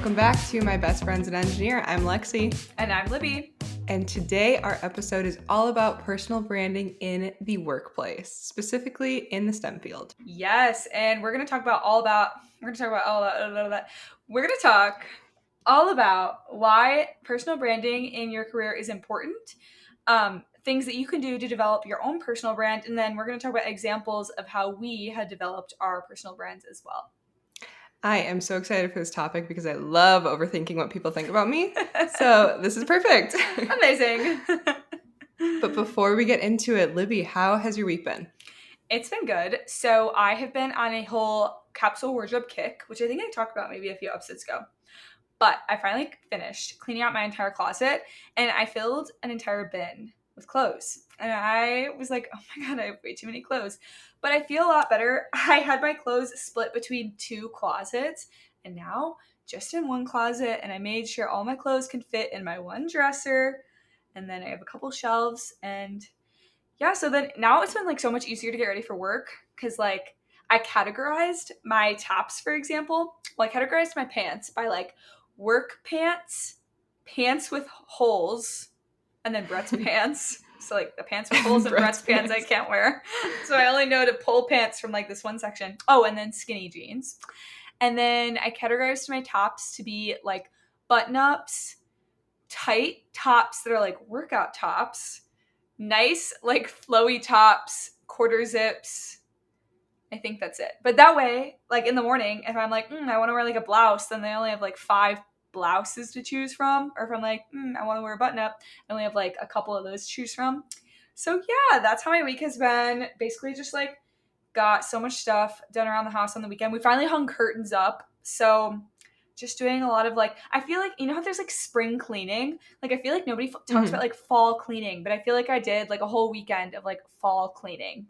Welcome back to My Best Friends and Engineer. I'm Lexi. And I'm Libby. And today our episode is all about personal branding in the workplace, specifically in the STEM field. Yes, and we're going to talk all about why personal branding in your career is important, things that you can do to develop your own personal brand, and then we're going to talk about examples of how we had developed our personal brands as well. I am so excited for this topic because I love overthinking what people think about me. So this is perfect. Amazing. But before we get into it, Libby, how has your week been? It's been good. So I have been on a whole capsule wardrobe kick, which I think I talked about maybe a few episodes ago. But I finally finished cleaning out my entire closet, and I filled an entire bin with clothes. And I was like, oh my God, I have way too many clothes. But I feel a lot better. I had my clothes split between two closets, and now just in one closet, and I made sure all my clothes can fit in my one dresser. And then I have a couple shelves, and yeah, so then now it's been like so much easier to get ready for work because like I categorized my tops, for example. Well, I categorized my pants by like work pants, pants with holes, and then Brett's pants. So like the pants with holes and Brett's pants I can't wear. So I only know to pull pants from like this one section. Oh, and then skinny jeans. And then I categorized my tops to be like button-ups, tight tops that are like workout tops, nice like flowy tops, quarter zips. I think that's it. But that way, like in the morning, if I'm like, I want to wear like a blouse, then they only have like 5 blouses to choose from. Or if I'm like, I want to wear a button up, I only have like a couple of those to choose from. So yeah, that's how my week has been. Basically just like got so much stuff done around the house on the weekend. We finally hung curtains up. So just doing a lot of like, I feel like, you know how there's like spring cleaning? Like I feel like nobody talks about like fall cleaning, but I feel like I did like a whole weekend of like fall cleaning.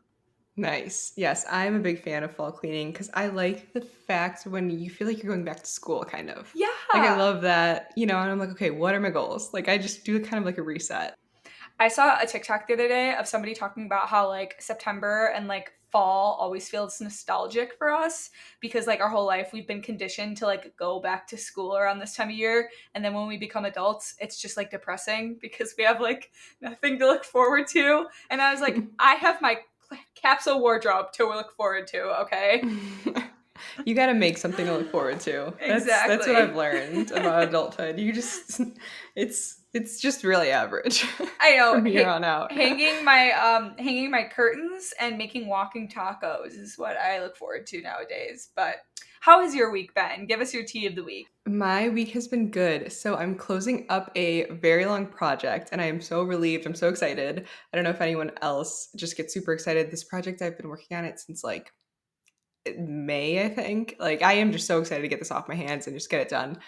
Nice. Yes, I'm a big fan of fall cleaning because I like the fact when you feel like you're going back to school, kind of. Yeah. Like I love that, and I'm like, okay, what are my goals? Like I just do kind of like a reset. I saw a TikTok the other day of somebody talking about how like September and like fall always feels nostalgic for us because like our whole life we've been conditioned to like go back to school around this time of year, and then when we become adults it's just like depressing because we have like nothing to look forward to. And I was like, I have my capsule wardrobe to look forward to, okay? You got to make something to look forward to. Exactly. That's what I've learned about adulthood. It's just really average. I know. From here on out. hanging my curtains and making walking tacos is what I look forward to nowadays. But how has your week been? Give us your tea of the week. My week has been good. So I'm closing up a very long project and I am so relieved. I'm so excited. I don't know if anyone else just gets super excited. This project, I've been working on it since like May, I think. Like I am just so excited to get this off my hands and just get it done.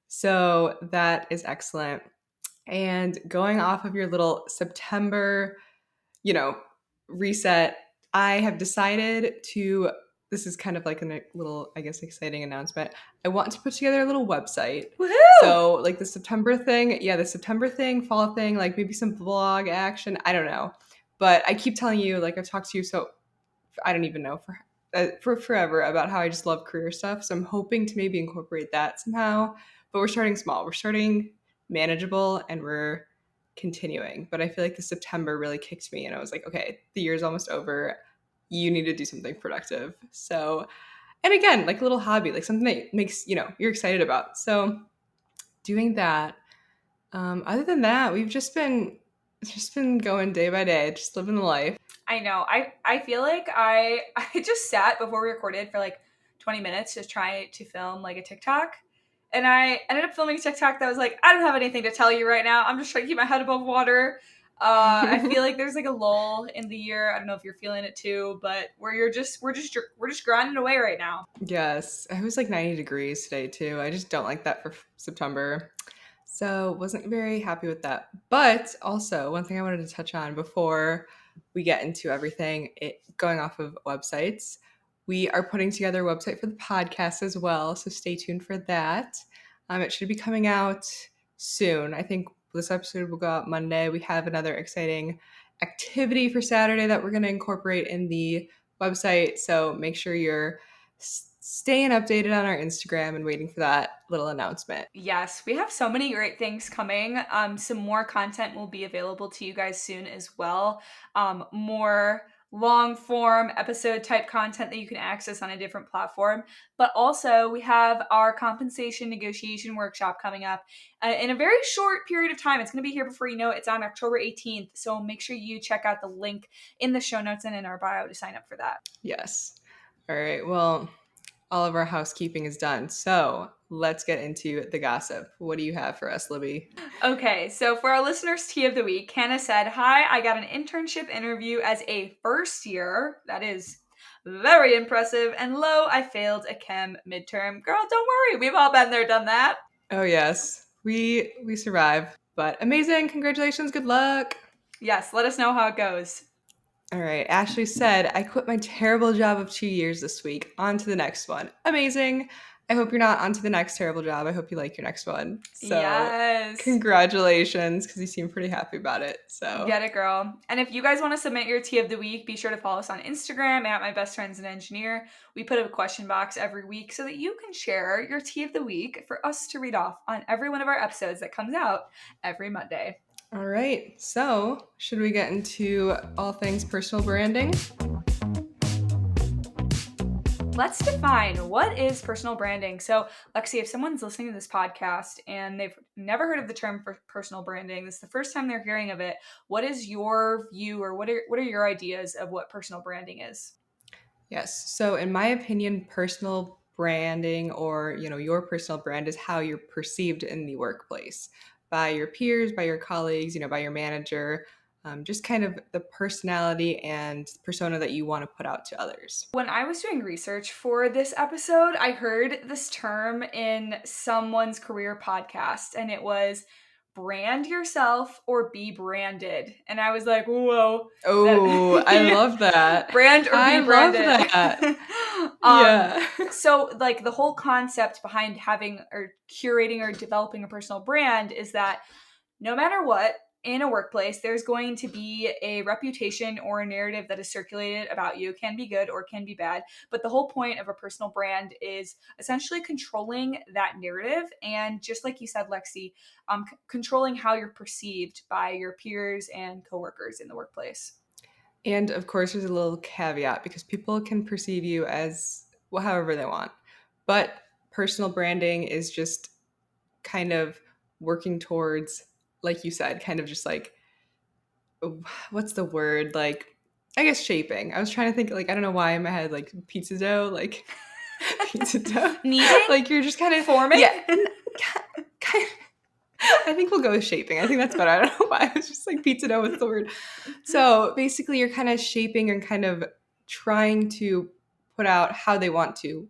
So that is excellent. And going off of your little September, reset, I have decided to, this is kind of like a little, I guess, exciting announcement. I want to put together a little website. Woohoo! So like the September thing, fall thing, like maybe some vlog action. I don't know. But I keep telling you, like I've talked to you, so I don't even know for forever about how I just love career stuff. So I'm hoping to maybe incorporate that somehow. But we're starting small. We're starting manageable and we're continuing. But I feel like the September really kicked me and I was like, okay, the year's almost over. You need to do something productive. So, and again, like a little hobby, like something that makes, you're excited about. So doing that. Other than that, we've just been going day by day, just living the life. I know. I feel like I just sat before we recorded for like 20 minutes just trying to film like a TikTok. And I ended up filming a TikTok that was like, I don't have anything to tell you right now. I'm just trying to keep my head above water. I feel like there's like a lull in the year. I don't know if you're feeling it too, but we're just grinding away right now. Yes. It was like 90 degrees today too. I just don't like that for September. So wasn't very happy with that. But also one thing I wanted to touch on before we get into everything, going off of websites, we are putting together a website for the podcast as well. So stay tuned for that. It should be coming out soon. I think this episode will go out Monday. We have another exciting activity for Saturday that we're going to incorporate in the website. So make sure you're staying updated on our Instagram and waiting for that little announcement. Yes, we have so many great things coming. Some more content will be available to you guys soon as well. More long form episode type content that you can access on a different platform. But also, we have our compensation negotiation workshop coming up in a very short period of time. It's going to be here before you know it. It's on October 18th. So make sure you check out the link in the show notes and in our bio to sign up for that. Yes. All right. Well, all of our housekeeping is done. So let's get into the gossip. What do you have for us, Libby? Okay, so for our listeners' tea of the week, Hannah said, "Hi, I got an internship interview as a first year. That is very impressive. And lo, I failed a chem midterm. Girl, don't worry. We've all been there, done that." Oh yes, we survived. But amazing! Congratulations. Good luck. Yes, let us know how it goes. All right. Ashley said, "I quit my terrible job of 2 years this week. On to the next one." Amazing. I hope you're not on to the next terrible job. I hope you like your next one. So Yes. congratulations, because you seem pretty happy about it. So Get it, girl. And if you guys want to submit your tea of the week, be sure to follow us on Instagram at My Best Friends and Engineer. We put up a question box every week so that you can share your tea of the week for us to read off on every one of our episodes that comes out every Monday. All right. So should we get into all things personal branding? Let's define what is personal branding. So, Lexi, if someone's listening to this podcast and they've never heard of the term for personal branding, this is the first time they're hearing of it, what is your view, or what are your ideas of what personal branding is? Yes. So in my opinion, personal branding, or, your personal brand, is how you're perceived in the workplace by your peers, by your colleagues, by your manager, just kind of the personality and persona that you want to put out to others. When I was doing research for this episode, I heard this term in someone's career podcast, and it was brand yourself or be branded. And I was like, whoa. Oh, I love that. Brand or be branded. I love that. Yeah. So, like, the whole concept behind having or curating or developing a personal brand is that no matter what, in a workplace, there's going to be a reputation or a narrative that is circulated about you. It can be good or it can be bad. But the whole point of a personal brand is essentially controlling that narrative. And just like you said, Lexi, controlling how you're perceived by your peers and coworkers in the workplace. And of course, there's a little caveat, because people can perceive you as however they want. But personal branding is just kind of working towards, like you said, kind of just like, what's the word? Like, I guess shaping. I was trying to think, like, I don't know why in my head, like pizza dough, like pizza dough. Kneading? Like you're just kind of forming? Yeah. Kind of, I think we'll go with shaping. I think that's better. I don't know why I was just like pizza dough with the word. So basically you're kind of shaping and kind of trying to put out how you want to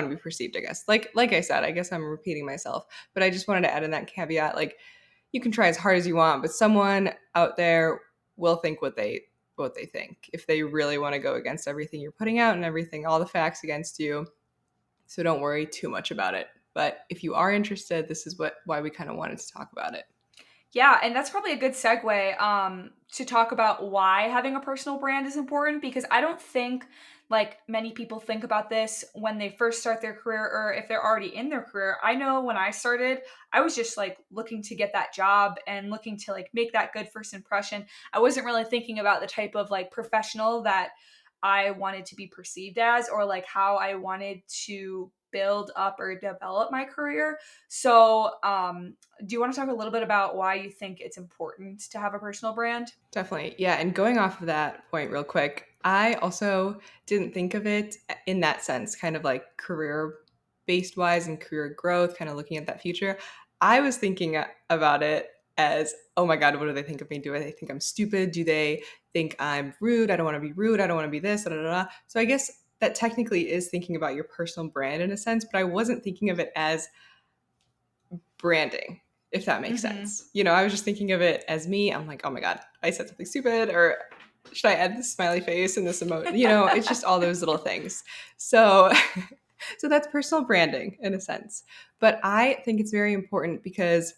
be perceived, I guess. Like I said, I guess I'm repeating myself, but I just wanted to add in that caveat. Like, you can try as hard as you want, but someone out there will think what they think if they really want to go against everything you're putting out and everything, all the facts against you. So don't worry too much about it. But if you are interested, this is why we kind of wanted to talk about it. Yeah, and that's probably a good segue to talk about why having a personal brand is important, because I don't think like many people think about this when they first start their career, or if they're already in their career. I know when I started, I was just like looking to get that job and looking to like make that good first impression. I wasn't really thinking about the type of like professional that I wanted to be perceived as, or like how I wanted to build up or develop my career. So, do you want to talk a little bit about why you think it's important to have a personal brand? Definitely. Yeah. And going off of that point real quick, I also didn't think of it in that sense, kind of like career based wise and career growth, kind of looking at that future. I was thinking about it as, oh my God, what do they think of me? Do they think I'm stupid? Do they think I'm rude? I don't want to be rude. I don't want to be this. Da, da, da. So I guess that technically is thinking about your personal brand in a sense, but I wasn't thinking of it as branding, if that makes sense. I was just thinking of it as me. I'm like, oh my God, I said something stupid, or should I add this smiley face and this emoji? It's just all those little things. So that's personal branding in a sense. But I think it's very important because,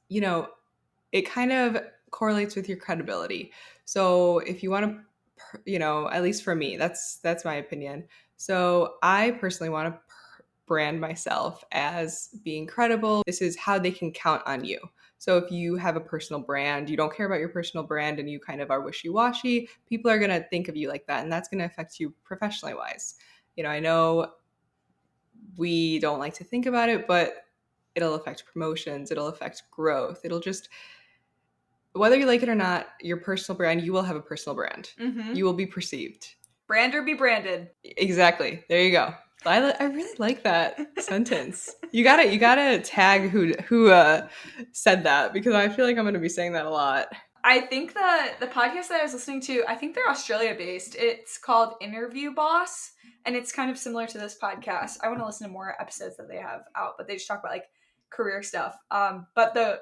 it kind of correlates with your credibility. So if you want to at least for me, that's my opinion. So I personally want to brand myself as being credible. This is how they can count on you. So if you have a personal brand, you don't care about your personal brand, and you kind of are wishy-washy, people are going to think of you like that, and that's going to affect you professionally wise. I know we don't like to think about it, but it'll affect promotions, it'll affect growth. It'll just, whether you like it or not, your personal brand, you will have a personal brand. Mm-hmm. You will be perceived. Brand or be branded. Exactly. There you go. I really like that sentence. You gotta tag who said that, because I feel like I'm gonna be saying that a lot. I think the podcast that I was listening to, I think they're Australia based. It's called Interview Boss, and it's kind of similar to this podcast. I want to listen to more episodes that they have out, but they just talk about like career stuff. But the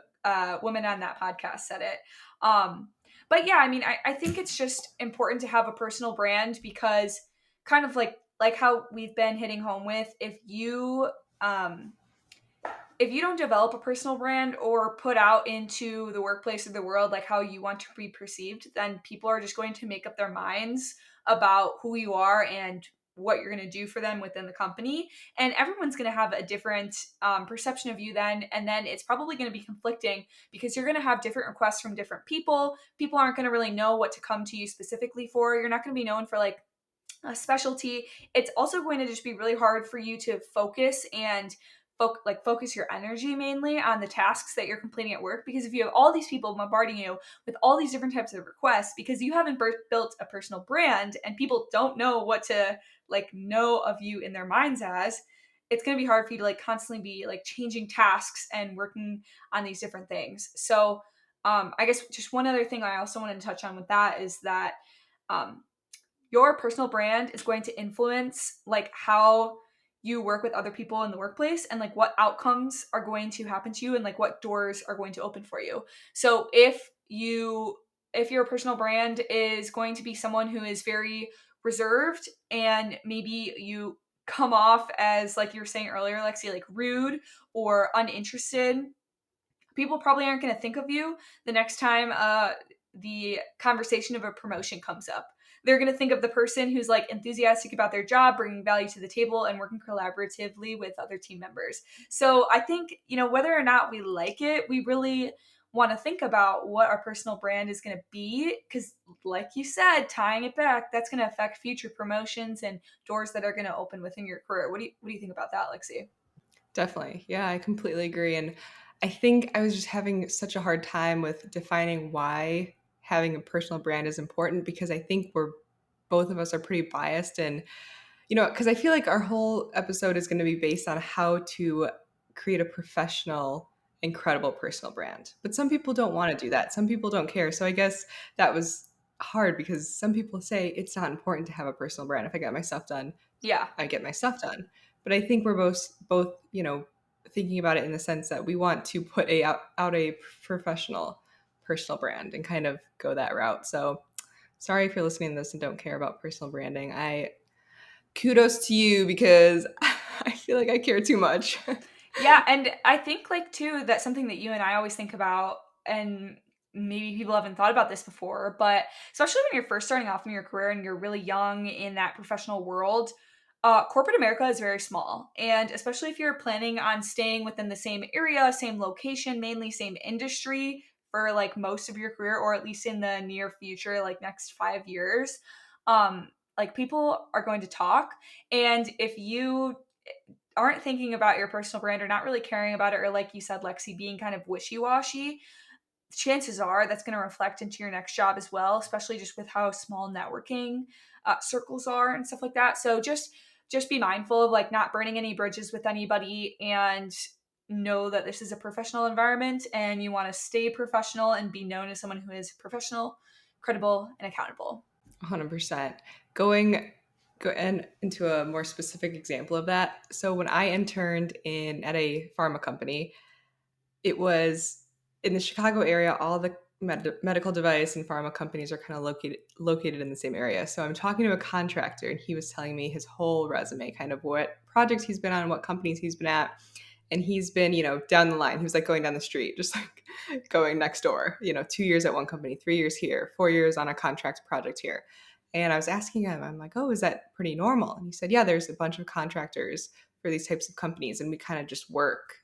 woman on that podcast said it. But yeah, I mean, I think it's just important to have a personal brand, because kind of like how we've been hitting home with, if you don't develop a personal brand or put out into the workplace or the world like how you want to be perceived, then people are just going to make up their minds about who you are and what you're going to do for them within the company. And everyone's going to have a different perception of you then. And then it's probably going to be conflicting, because you're going to have different requests from different people. People aren't going to really know what to come to you specifically for. You're not going to be known for like a specialty. It's also going to just be really hard for you to focus and focus your energy mainly on the tasks that you're completing at work, because if you have all these people bombarding you with all these different types of requests, because you haven't built a personal brand and people don't know what to know of you in their minds as, it's going to be hard for you to constantly be changing tasks and working on these different things. So I guess just one other thing I also wanted to touch on with that is that your personal brand is going to influence how you work with other people in the workplace, and what outcomes are going to happen to you, and what doors are going to open for you. So if your personal brand is going to be someone who is very reserved, and maybe you come off as, like you were saying earlier, Lexi, rude or uninterested, people probably aren't going to think of you the next time the conversation of a promotion comes up. They're going to think of the person who's enthusiastic about their job, bringing value to the table, and working collaboratively with other team members. So I think, whether or not we like it, we really want to think about what our personal brand is going to be, because like you said, tying it back, that's going to affect future promotions and doors that are going to open within your career. What do you think about that, Lexi? Definitely. Yeah, I completely agree. And I think I was just having such a hard time with defining why having a personal brand is important, because I think both of us are pretty biased, and because I feel like our whole episode is going to be based on how to create a professional, incredible personal brand. But some people don't want to do that. Some people don't care. So I guess that was hard, because some people say it's not important to have a personal brand. If I get my stuff done, Yeah. I get my stuff done. But I think we're both thinking about it in the sense that we want to put out a professional personal brand and kind of go that route. So sorry if you're listening to this and don't care about personal branding. Kudos to you, because I feel like I care too much. Yeah, and I think too, that's something that you and I always think about, and maybe people haven't thought about this before, but especially when you're first starting off in your career and you're really young in that professional world, corporate America is very small. And especially if you're planning on staying within the same area, same location, mainly same industry for most of your career, or at least in the near future, next 5 years, people are going to talk. And if you aren't thinking about your personal brand or not really caring about it, or like you said, Lexi, being kind of wishy-washy, chances are that's going to reflect into your next job as well, especially just with how small networking circles are and stuff like that. So just be mindful of not burning any bridges with anybody, and know that this is a professional environment and you want to stay professional and be known as someone who is professional, credible, and accountable. 100%. Going into a more specific example of that. So when I interned at a pharma company, it was in the Chicago area. All the medical device and pharma companies are kind of located in the same area. So I'm talking to a contractor, and he was telling me his whole resume, kind of what projects he's been on, what companies he's been at. And he's been, down the line. He was going down the street, just going next door, 2 years at one company, 3 years here, 4 years on a contract project here. And I was asking him, I'm like, oh, is that pretty normal? And he said, yeah, there's a bunch of contractors for these types of companies. And we kind of just work,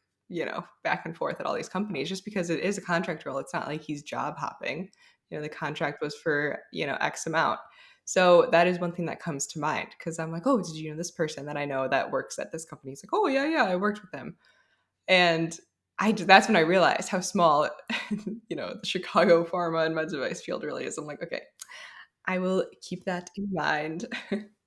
back and forth at all these companies just because it is a contract role. It's not like he's job hopping. The contract was for, X amount. So that is one thing that comes to mind because I'm like, oh, did you know this person that I know that works at this company? He's like, oh, yeah, I worked with them. And that's when I realized how small, the Chicago pharma and med device field really is. I'm like, okay, I will keep that in mind.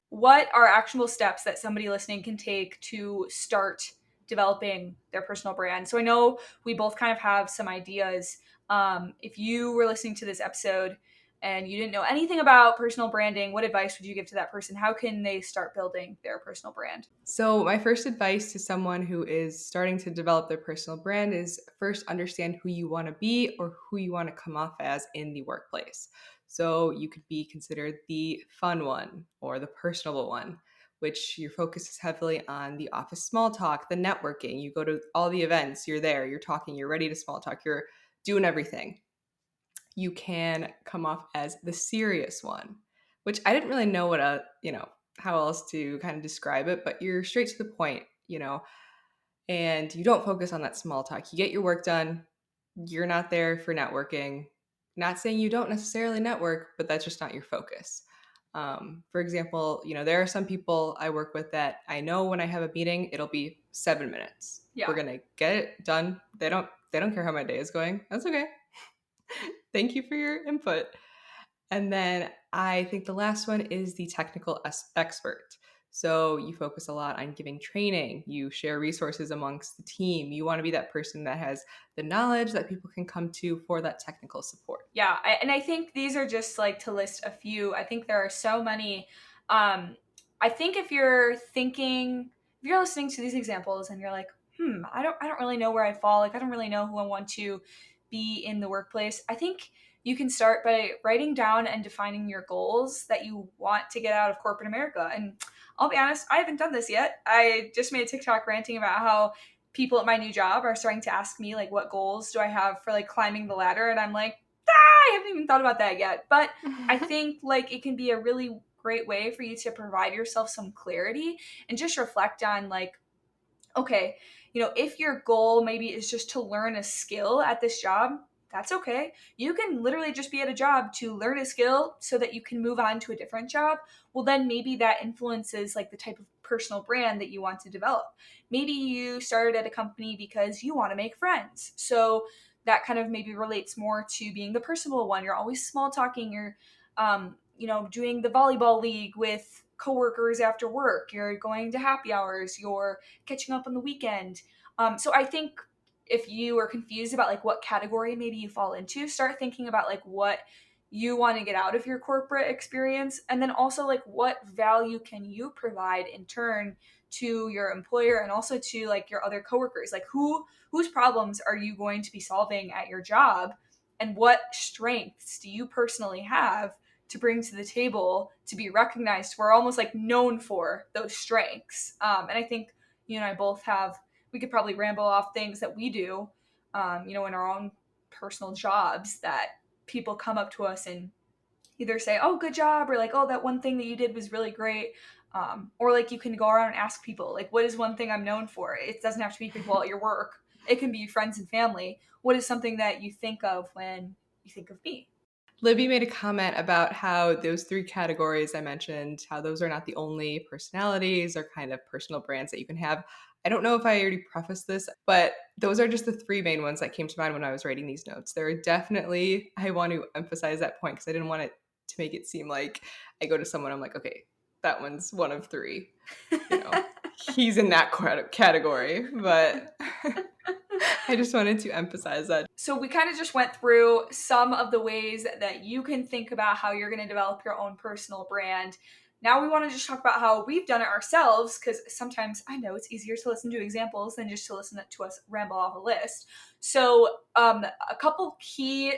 What are actionable steps that somebody listening can take to start developing their personal brand? So I know we both kind of have some ideas. If you were listening to this episode and you didn't know anything about personal branding, what advice would you give to that person? How can they start building their personal brand? So, my first advice to someone who is starting to develop their personal brand is first understand who you want to be or who you want to come off as in the workplace. So, you could be considered the fun one or the personable one, which your focus is heavily on the office small talk, the networking. You go to all the events, you're there, you're talking, you're ready to small talk, you're doing everything. You can come off as the serious one, which I didn't really know how else to kind of describe it, but you're straight to the point, and you don't focus on that small talk. You get your work done. You're not there for networking. Not saying you don't necessarily network, but that's just not your focus. For example, there are some people I work with that I know when I have a meeting, it'll be 7 minutes. Yeah. We're gonna get it done. They don't care how my day is going. That's okay. Thank you for your input. And then I think the last one is the technical expert. So you focus a lot on giving training, you share resources amongst the team. You want to be that person that has the knowledge that people can come to for that technical support. Yeah, and I think these are just like to list a few. I think there are so many. I think if you're listening to these examples and you're like, I don't really know where I fall. Like, I don't really know who I want to be in the workplace. I think you can start by writing down and defining your goals that you want to get out of corporate America. And I'll be honest, I haven't done this yet. I just made a TikTok ranting about how people at my new job are starting to ask me like, what goals do I have for like climbing the ladder? And I'm like, I haven't even thought about that yet. But I think like it can be a really great way for you to provide yourself some clarity and just reflect on like, okay, if your goal maybe is just to learn a skill at this job, that's okay. You can literally just be at a job to learn a skill so that you can move on to a different job. Well, then maybe that influences like the type of personal brand that you want to develop. Maybe you started at a company because you want to make friends. So that kind of maybe relates more to being the personable one. You're always small talking. You're, doing the volleyball league with coworkers after work. You're going to happy hours. You're catching up on the weekend. So I think if you are confused about like what category maybe you fall into, start thinking about like what you want to get out of your corporate experience, and then also like what value can you provide in turn to your employer and also to like your other coworkers. Like whose problems are you going to be solving at your job, and what strengths do you personally have to bring to the table to be recognized for, almost like known for those strengths. And I think you and I both have, we could probably ramble off things that we do, in our own personal jobs that people come up to us and either say, oh, good job, or like, oh, that one thing that you did was really great. Or like you can go around and ask people, like, what is one thing I'm known for? It doesn't have to be people at your work. It can be friends and family. What is something that you think of when you think of me? Libby made a comment about how those 3 categories I mentioned, how those are not the only personalities or kind of personal brands that you can have. I don't know if I already prefaced this, but those are just the 3 main ones that came to mind when I was writing these notes. There are definitely, I want to emphasize that point because I didn't want it to make it seem like I go to someone, I'm like, okay, that one's one of 3. He's in that category, but I just wanted to emphasize that. So we kind of just went through some of the ways that you can think about how you're going to develop your own personal brand. Now we want to just talk about how we've done it ourselves, because sometimes I know it's easier to listen to examples than just to listen to us ramble off a list. So a couple key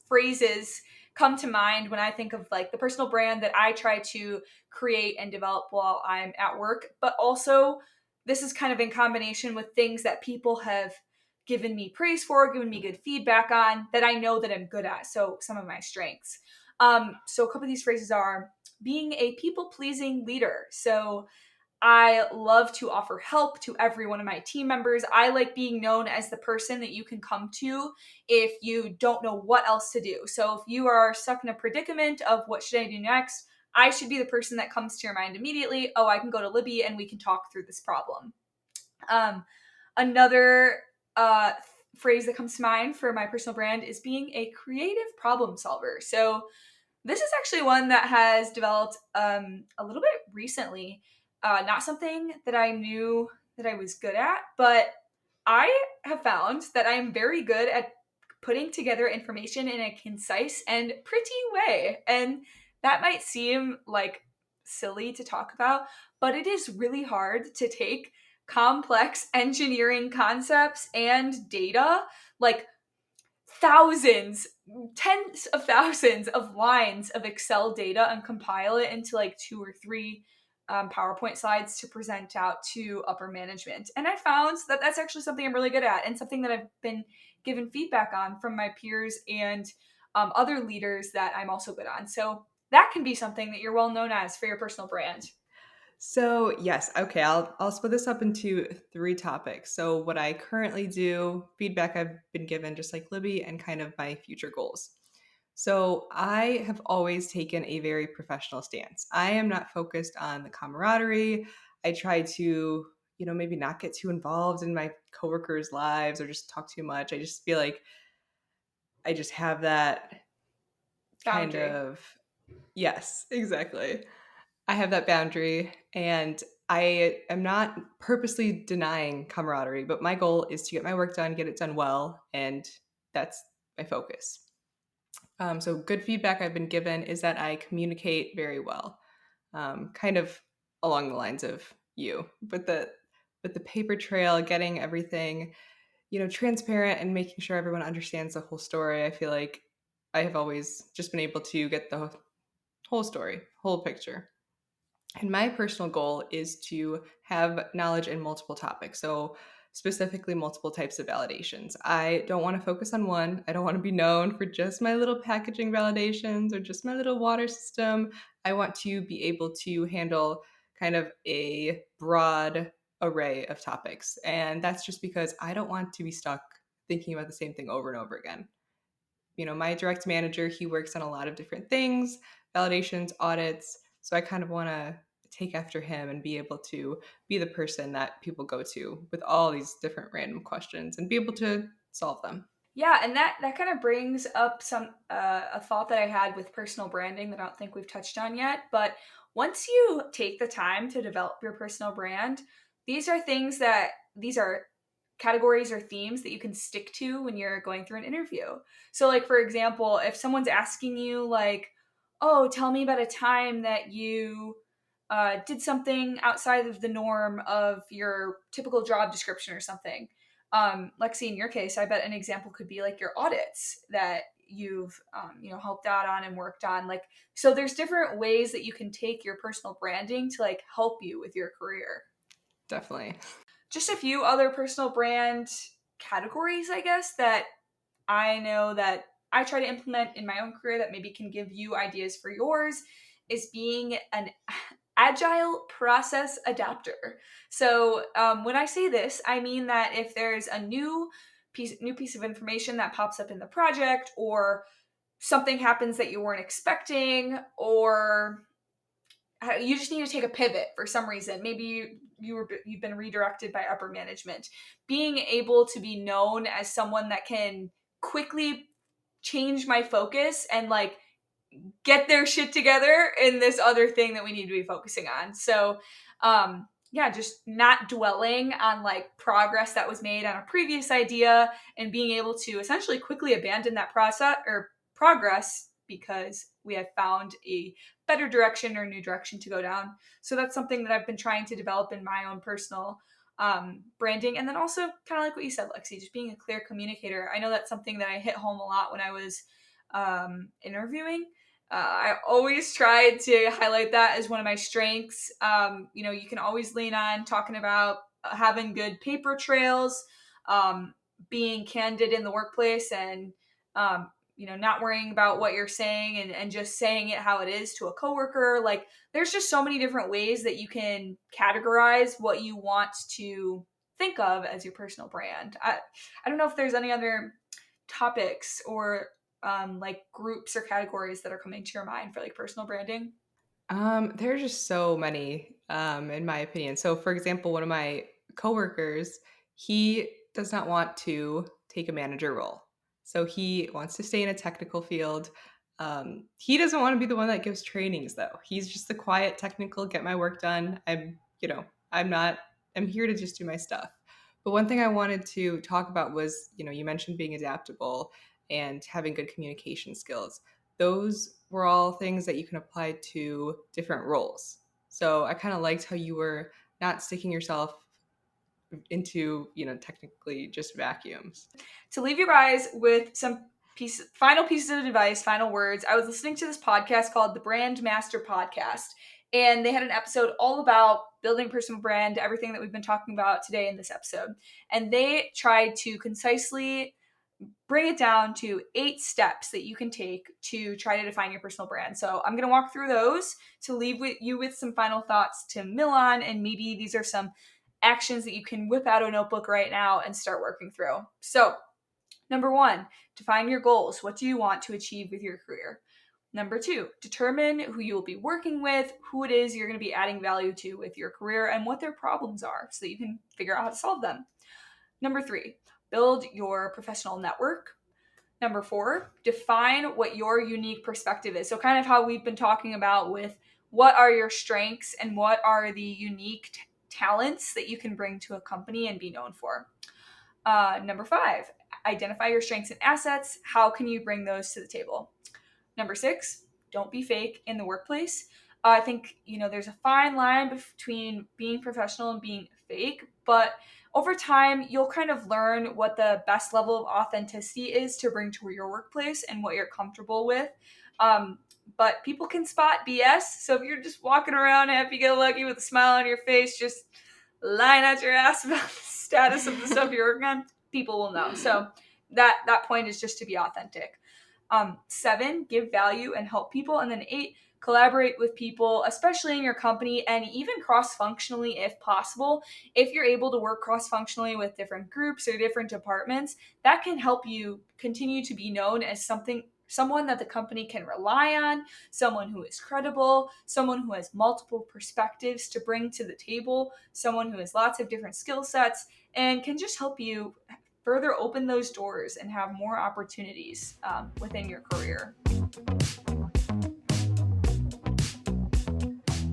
phrases come to mind when I think of like the personal brand that I try to create and develop while I'm at work, but also this is kind of in combination with things that people have given me praise for, given me good feedback on, that I know that I'm good at. So some of my strengths. So a couple of these phrases are being a people-pleasing leader. So I love to offer help to every one of my team members. I like being known as the person that you can come to if you don't know what else to do. So if you are stuck in a predicament of what should I do next, I should be the person that comes to your mind immediately. Oh, I can go to Libby and we can talk through this problem. Another phrase that comes to mind for my personal brand is being a creative problem solver. So this is actually one that has developed a little bit recently. Not something that I knew that I was good at, but I have found that I am very good at putting together information in a concise and pretty way. And that might seem like silly to talk about, but it is really hard to take complex engineering concepts and data, like thousands, tens of thousands of lines of Excel data, and compile it into like 2 or 3 PowerPoint slides to present out to upper management. And I found that that's actually something I'm really good at, and something that I've been given feedback on from my peers and other leaders that I'm also good on. So that can be something that you're well known as for your personal brand. So yes, okay, I'll split this up into 3 topics. So what I currently do, feedback I've been given, just like Libby, and kind of my future goals. So I have always taken a very professional stance. I am not focused on the camaraderie. I try to, maybe not get too involved in my coworkers' lives or just talk too much. I just feel like I just have that kind Boundary. of, yes, exactly. I have that boundary, and I am not purposely denying camaraderie, but my goal is to get my work done, get it done well, and that's my focus. So good feedback I've been given is that I communicate very well, kind of along the lines of you, but the paper trail, getting everything, transparent and making sure everyone understands the whole story. I feel like I have always just been able to get the whole story, whole picture. And my personal goal is to have knowledge in multiple topics. So, specifically, multiple types of validations. I don't want to focus on one. I don't want to be known for just my little packaging validations or just my little water system. I want to be able to handle kind of a broad array of topics. And that's just because I don't want to be stuck thinking about the same thing over and over again. My direct manager, he works on a lot of different things, validations, audits. So I kind of want to take after him and be able to be the person that people go to with all these different random questions and be able to solve them. Yeah, and that kind of brings up some a thought that I had with personal branding that I don't think we've touched on yet. But once you take the time to develop your personal brand, these are categories or themes that you can stick to when you're going through an interview. So, like for example, if someone's asking you like, "Oh, tell me about a time that you did something outside of the norm of your typical job description or something." Lexi, in your case, I bet an example could be like your audits that you've helped out on and worked on. Like, so there's different ways that you can take your personal branding to like help you with your career. Definitely. Just a few other personal brand categories, I guess, that I know that I try to implement in my own career that maybe can give you ideas for yours is being an agile process adapter. So when I say this, I mean that if there's a new piece of information that pops up in the project, or something happens that you weren't expecting, or you just need to take a pivot for some reason. Maybe you've been redirected by upper management. Being able to be known as someone that can quickly change my focus and like get their shit together in this other thing that we need to be focusing on. So, yeah, just not dwelling on like progress that was made on a previous idea and being able to essentially quickly abandon that process or progress because we have found a better direction or new direction to go down. So that's something that I've been trying to develop in my own personal branding. And then also kind of like what you said, Lexi, just being a clear communicator. I know that's something that I hit home a lot when I was interviewing. I always tried to highlight that as one of my strengths. You can always lean on talking about having good paper trails, being candid in the workplace, and not worrying about what you're saying and just saying it how it is to a coworker. Like, there's just so many different ways that you can categorize what you want to think of as your personal brand. I don't know if there's any other topics or like groups or categories that are coming to your mind for like personal branding. There's just so many, in my opinion. So, for example, one of my coworkers, he does not want to take a manager role. So he wants to stay in a technical field. He doesn't want to be the one that gives trainings, though. He's just the quiet, technical, get my work done. I'm here to just do my stuff. But one thing I wanted to talk about was, you mentioned being adaptable and having good communication skills. Those were all things that you can apply to different roles. So I kind of liked how you were not sticking yourself into, technically just vacuums. To leave you guys with some final pieces of advice, final words, I was listening to this podcast called the Brand Master Podcast, and they had an episode all about building personal brand, everything that we've been talking about today in this episode. And they tried to concisely bring it down to 8 steps that you can take to try to define your personal brand. So I'm going to walk through those to leave you with some final thoughts to mill on, and maybe these are some actions that you can whip out a notebook right now and start working through. So, number 1, define your goals. What do you want to achieve with your career? Number 2, determine who you will be working with, who it is you're going to be adding value to with your career, and what their problems are so that you can figure out how to solve them. Number 3, build your professional network. Number 4, define what your unique perspective is. So kind of how we've been talking about with what are your strengths and what are the unique talents that you can bring to a company and be known for. Number 5, identify your strengths and assets. How can you bring those to the table? Number 6, don't be fake in the workplace. I think, there's a fine line between being professional and being fake, but over time, you'll kind of learn what the best level of authenticity is to bring to your workplace and what you're comfortable with. But people can spot BS. So if you're just walking around happy-go-lucky with a smile on your face, just lying out your ass about the status of the stuff you're working on, people will know. So that point is just to be authentic. 7, give value and help people. And then 8, collaborate with people, especially in your company, and even cross-functionally if possible. If you're able to work cross-functionally with different groups or different departments, that can help you continue to be known as someone that the company can rely on, someone who is credible, someone who has multiple perspectives to bring to the table, someone who has lots of different skill sets, and can just help you further open those doors and have more opportunities within your career.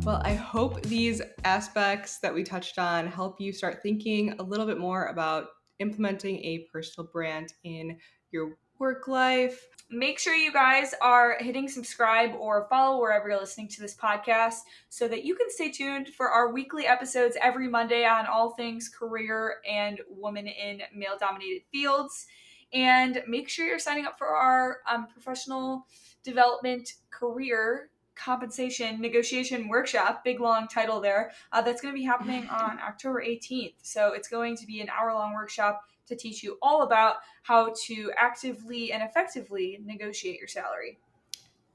Well, I hope these aspects that we touched on help you start thinking a little bit more about implementing a personal brand in your work life. Make sure you guys are hitting subscribe or follow wherever you're listening to this podcast so that you can stay tuned for our weekly episodes every Monday on all things career and women in male-dominated fields. And make sure you're signing up for our professional development career compensation negotiation workshop, big long title there, that's going to be happening on October 18th. So it's going to be an hour-long workshop to teach you all about how to actively and effectively negotiate your salary.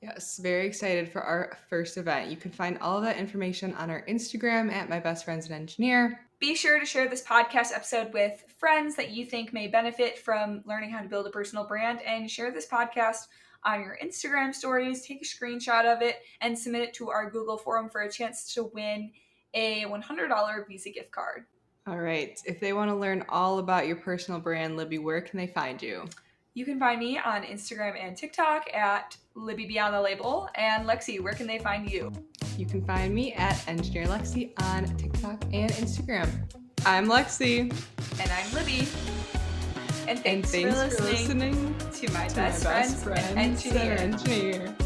Yes, very excited for our first event. You can find all of that information on our Instagram at My Best Friends in Engineer. Be sure to share this podcast episode with friends that you think may benefit from learning how to build a personal brand, and share this podcast on your Instagram stories. Take a screenshot of it and submit it to our Google forum for a chance to win a $100 Visa gift card. All right. If they want to learn all about your personal brand, Libby, where can they find you? You can find me on Instagram and TikTok at Libby Beyond the Label. And Lexi, where can they find you? You can find me at Engineer Lexi on TikTok and Instagram. I'm Lexi. And I'm Libby. And thanks for listening to My Best Friends and Engineer.